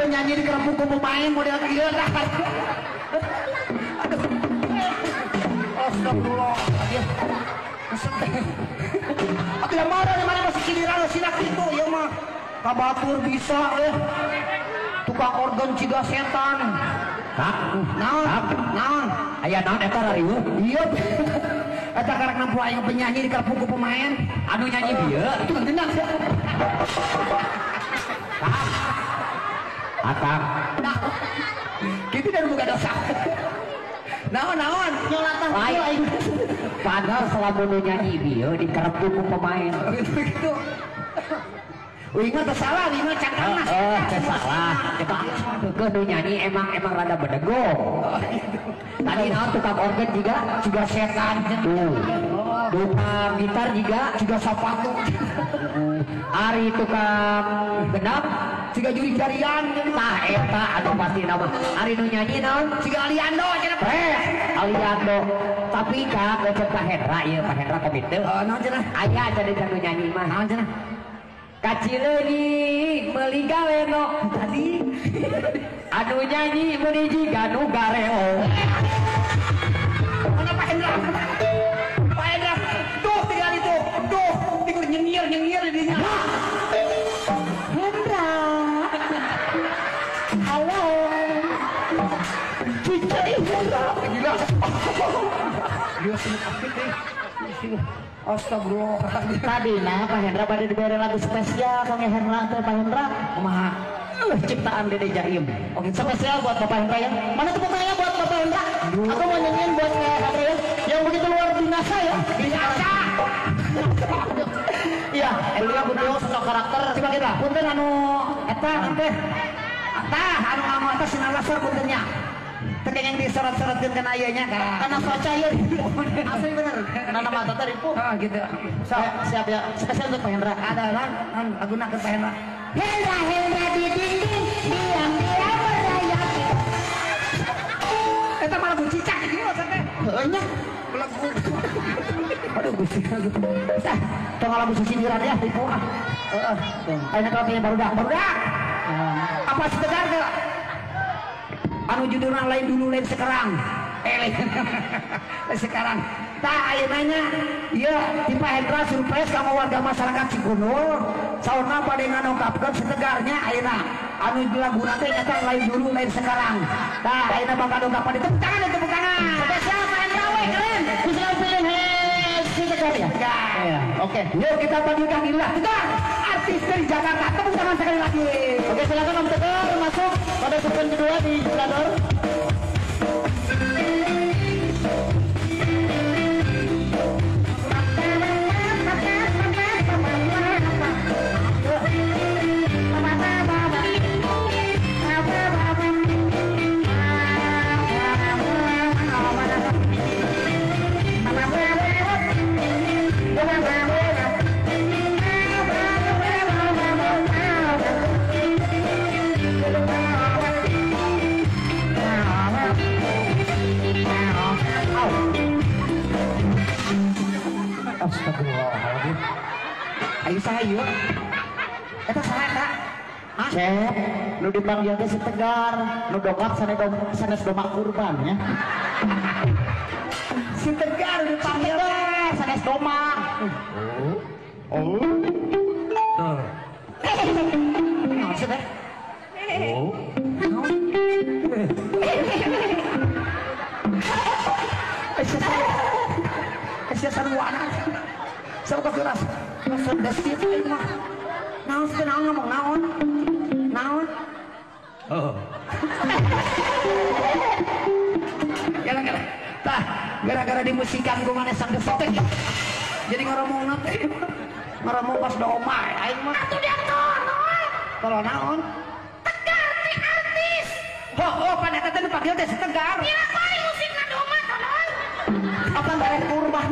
penyanyi di kerempuk pemain model gila dah. Aduh. Astagfirullah. Aku yang marah di mana masih giliran sinak itu ya mah. Kabatur bisa ya. Tukang organ ciga setan. Naon? Aya naon eta rarieuh? Iya. Eta karek nampu aing penyanyi di kerempuk pemain. Anu nyanyi bieu. Itu kan genang. Atak. Kita dan buka dosa. Naon nyolatan lain. Padahal selama nu nyanyi bieu dikerempuk ku pemain. Gitu. Ingat salah, ingat cangkang. Salah. Kita nu nyanyi emang rada bedego. Tadi naon tukang organ juga setan. Tukang gitar juga sepatu. Ari tukang genap juga juri jarian. Tah eta anu pasti nama. Ari nu nyanyi naon? Siga Aliando cenah. Aliando. Tapi Kak lecet Pak Hendra ieu Pak Hendra komite. Naon cenah? Aya jadi nu nyanyi mah. Naon cenah? Kacileuni meuli gaweno tadi. Anu nyanyi meuni jiga nu gareo. Mana Pak Hendra? Pak Hendra. Tuh tinggal itu. Tuh, tinggal nyengir dinya. Hendra. Halo. Cica Hendra. Gila. Dia sini aktif deh. Astagfirullah. Tadi nah Pak Hendra pada diberi lagu spesial Kang Hendra teh Pak Hendra. Kumaha? Ciptaan Dede Jaim. Oke, spesial buat Bapak Hendra ya. Mana tepuk tangannya buat Bapak Hendra? Aku mau nyanyiin buat Kang Hendra ya. Yang begitu luar biasa ya. Biasa. Iya, beliau betul sosok karakter. Coba kita. Punten anu eta teh. Tah anu ngamo eta sinalasar puntennya. Teh yang disorot-sorotkeun kana ieunya kana soca ieu. Asli bener. Nana mata teh ripuh. Gitu. Siap ya. Spesial untuk Pak Hendra. Ada lan laguna ke Pak Hendra. Hendra di dinding diam-diam merayap. Eta malah bu cicak iki maksudnya. Heunya. Lagu. Aduh Gusti gitu. Tong lagu sindiran ya tipu ah. Heeh. Ayeuna kalau barudak. Apa sekedar ke anu judulna lain dulu lain sekarang. Sekarang tak ayeuna ieu ti Pak Hendra surprise ka warga masyarakat Cikunul saurna bade nganongkapkeun setegarnya ayeuna anu laguna teh nyata lain dulu lain sekarang. Tah ayeuna bakal dongkapan di tepuk tangan tepuk tangan. Spesial Pak Hendra we keren. Bisa pilih setegar ya? Ya. Oke. Yuk kita panggilkan Ilah Tegar artis dari Jakarta. Tepuk tangan sekali lagi. Oke silakan Om Tegar masuk pada segmen kedua di Jelador. Astagfirullahaladzim. Ayo saya. Eta saha eta? Cek, nu dipanggil teh si Tegar, nu dongkap sanes doma kurban ya. Si Tegar dipanggil teh sanes doma. Oh. Naon sih teh? Oh. Aisyah sarwana. Sarwa keras. Masuk desit aing mah. Naon sih naon ngomong naon? Naon? Oh. Gara-gara tah, gara-gara dimusikan ku maneh sang desit. Jadi ngomong teh. Ngomong pas doma aing mah. Atuh dia naon? Kalau naon? Tegar teh artis. Oh, pada teh dipanggil teh Tegar. Ya, paling musikna doma tolong. Apa bareng kurban?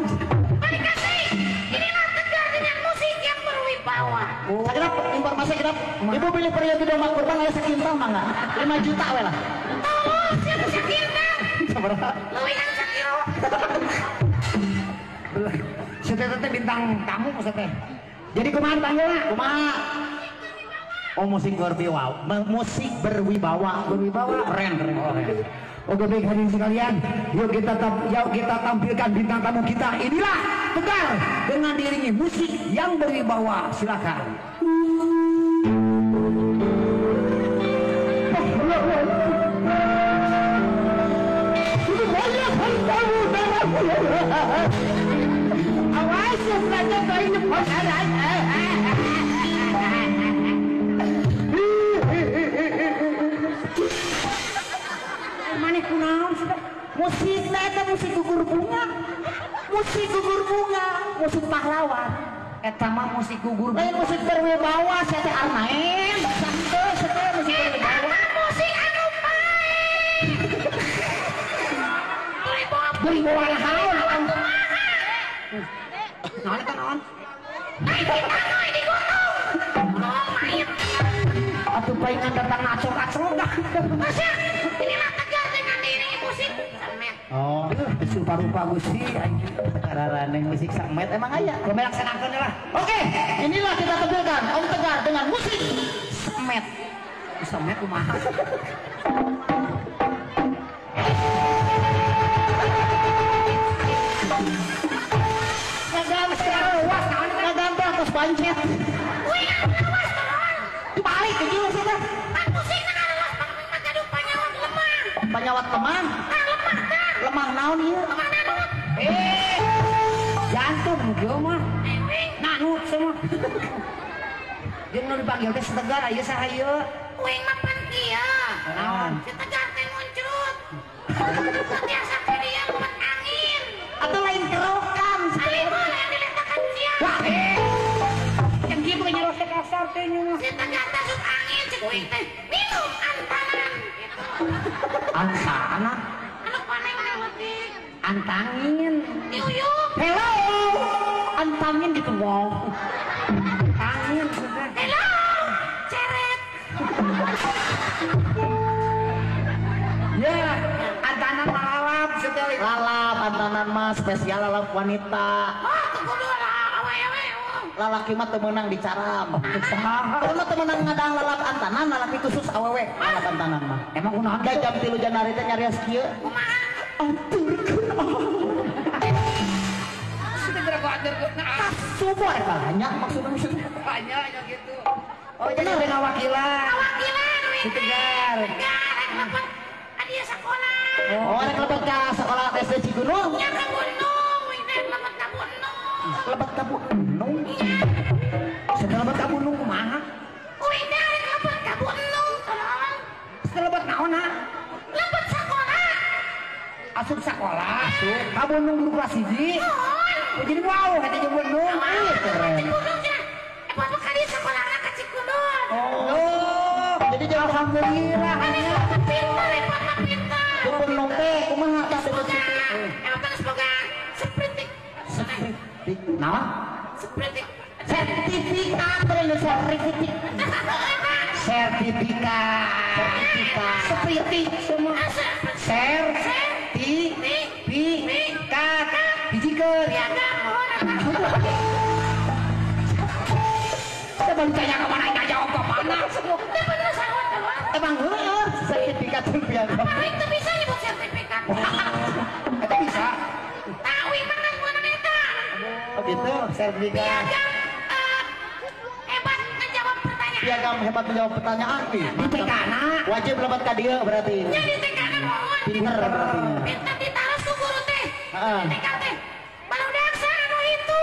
Sagrap, informasi sagrap. Ibu pilih periode domba kurban aya sakintal mah enggak? 5 juta we lah. Tolong, siapa sakintal? Sabaraha? Leuwingan sakilo. Saya teh bintang tamu teh. Jadi kumaha panggilna? Kumaha? Oh, musik berwibawa. Musik berwibawa. Keren. Oke baik hadirin sekalian, yuk kita tampilkan bintang tamu kita. Inilah Tegar dengan diiringi musik yang berwibawa. Silakan. Awas ya belajar dari depan. Maneh kunaon sudah musik eta musik gugur bunga, musik pahlawan eta mah musik gugur bunga. Lain musik berwibawa saya teh armaen santai saya musik berwibawa musik anu pae berwibawa naon naon eta naon di gunung atuh paingan datang ngacok-ngacok dah masa inilah Tegar dengan diri musik Samet. Oh, rupa-rupa Gusti anjing. Kararane musik Samet emang aya. Gua melaksanakan lah. Oke, inilah kita tampilkan Om Tegar dengan musik Samet. Samet kumaha? Ngagam sekarang luas naon ngagam terus bancet. Wih, luas naon? Balik ke jieu sana. Panyawat lemah. Lemah naon ieu? Lemah nanut. Jantung kieu mah. Nanut semua. Jeung nu dipanggil teh Tegar aya saha ieu? Uing mah pan kieu. Naon? Si Tegar teh muncul. Biasa teh dia buat angin. Atuh lain kerokan. Ari mah yang diletakan sia. Wah, yang kieu bukan nyerosek kasar teh nya. Si Tegar teh sup angin cek uing teh. Minum antanan gitu. Antana anu paneng letik antangin yuyuk hello antangin gitu wow angin sudah hello ceret ya antanan lalap sekali lalap antanan mah spesial lalap wanita kudu awewe lalaki mah teu meunang dicaram kalau mah teu meunang ngadang lalap antanan lalaki khusus awewe lalap antanan mah emang kunaon da jam 3 Januari teh nyarios kieu kumaha aturkeun sudah berapa aturkeun subuh eta nya maksudna banyak gitu oh jadi ada ngawakilan si Tegar dapat adieu sekolah oh rek lebet ka sekolah SD Cigunung nya ka Gunung ini lebet ka Gunung lebet ka Gunung setelah lebet ka Gunung kumaha uing teh rek lebet ka Gunung tolong setelah lebet naon ha lebet sekolah asup sekolah asup ka Gunung guru kelas 1 jadi wow eta jeung Gunung keren Gunung nya bapak kali sekolahna ka Cigunung oh jadi jangan alhamdulillah nya pintar bapak pintar Gunung teh kumaha tah emang semoga sepritik naon sertifikat terus sertifikat seperti semua sertifikat hijikeun ya kita baru tanya ke mana jawab ke mana emang bener sertifikat biar itu bisa nyebut sertifikat itu bisa tahu mangan mana neta oh gitu sertifikat piagam hebat menjawab pertanyaan di TK-na wajib lebat ka dieu berarti nya di TK-na mohon pinter berarti minta ditaruh ku guru teh heeh TK teh baru daksa anu itu